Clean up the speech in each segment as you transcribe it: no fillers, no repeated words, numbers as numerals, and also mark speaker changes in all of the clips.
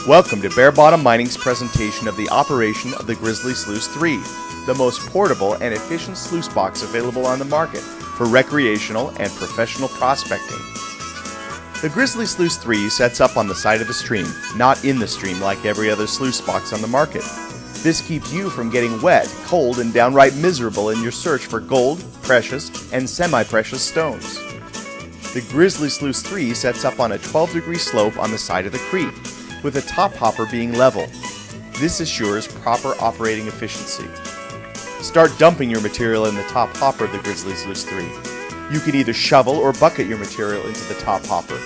Speaker 1: Welcome to Bare Bottom Mining's presentation of the operation of the Grizzly Sluice 3, the most portable and efficient sluice box available on the market for recreational and professional prospecting. The Grizzly Sluice 3 sets up on the side of the stream, not in the stream like every other sluice box on the market. This keeps you from getting wet, cold, and downright miserable in your search for gold, precious, and semi-precious stones. The Grizzly Sluice 3 sets up on a 12-degree slope on the side of the creek, with the top hopper being level. This assures proper operating efficiency. Start dumping your material in the top hopper of the Grizzly Sluice 3. You can either shovel or bucket your material into the top hopper.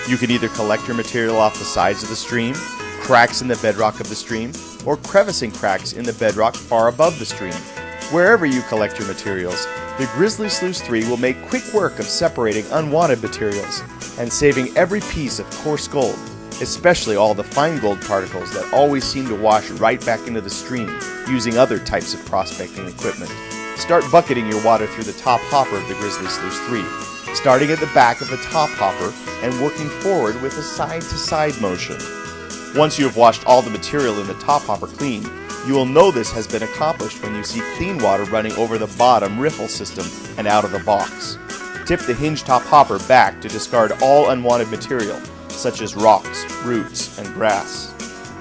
Speaker 1: You can either collect your material off the sides of the stream, cracks in the bedrock of the stream, or crevicing cracks in the bedrock far above the stream. Wherever you collect your materials, the Grizzly Sluice 3 will make quick work of separating unwanted materials and saving every piece of coarse gold, especially all the fine gold particles that always seem to wash right back into the stream using other types of prospecting equipment. Start bucketing your water through the top hopper of the Grizzly Sluice 3, starting at the back of the top hopper and working forward with a side-to-side motion. Once you have washed all the material in the top hopper clean, you will know this has been accomplished when you see clean water running over the bottom riffle system and out of the box. Tip the hinge top hopper back to discard all unwanted material, such as rocks, roots, and grass.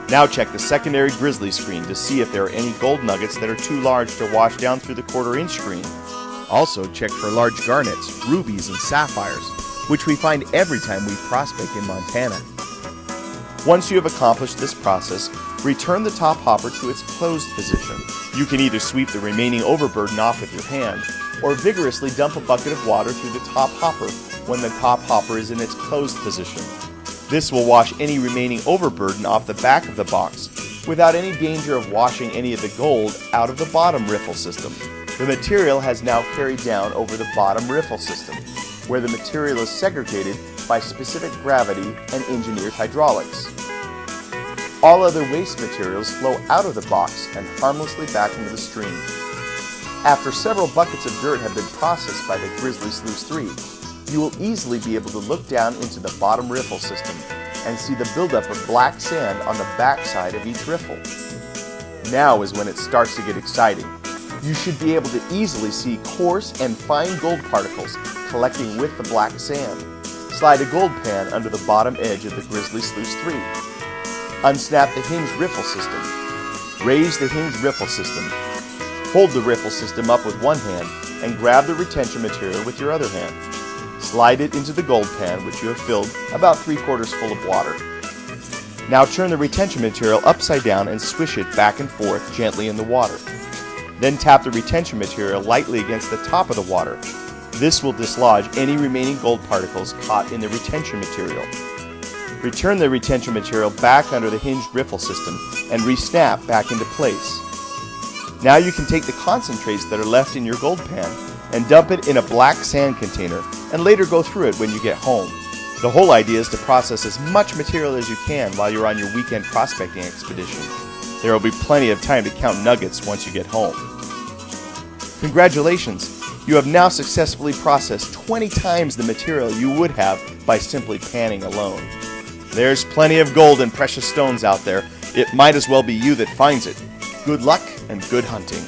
Speaker 1: Now check the secondary Grizzly screen to see if there are any gold nuggets that are too large to wash down through the quarter-inch screen. Also check for large garnets, rubies, and sapphires, which we find every time we prospect in Montana. Once you have accomplished this process, return the top hopper to its closed position. You can either sweep the remaining overburden off with your hand, or vigorously dump a bucket of water through the top hopper when the top hopper is in its closed position. This will wash any remaining overburden off the back of the box without any danger of washing any of the gold out of the bottom riffle system. The material has now carried down over the bottom riffle system, where the material is segregated by specific gravity and engineered hydraulics. All other waste materials flow out of the box and harmlessly back into the stream. After several buckets of dirt have been processed by the Grizzly Sluice 3, you will easily be able to look down into the bottom riffle system and see the buildup of black sand on the back side of each riffle. Now is when it starts to get exciting. You should be able to easily see coarse and fine gold particles collecting with the black sand. Slide a gold pan under the bottom edge of the Grizzly Sluice 3. Unsnap the hinge riffle system. Raise the hinge riffle system. Hold the riffle system up with one hand and grab the retention material with your other hand. Slide it into the gold pan, which you have filled about 3/4 full of water. Now turn the retention material upside down and swish it back and forth gently in the water. Then tap the retention material lightly against the top of the water. This will dislodge any remaining gold particles caught in the retention material. Return the retention material back under the hinged riffle system and re-snap back into place. Now you can take the concentrates that are left in your gold pan and dump it in a black sand container and later go through it when you get home. The whole idea is to process as much material as you can while you're on your weekend prospecting expedition. There will be plenty of time to count nuggets once you get home. Congratulations! You have now successfully processed 20 times the material you would have by simply panning alone. There's plenty of gold and precious stones out there. It might as well be you that finds it. Good luck and good hunting.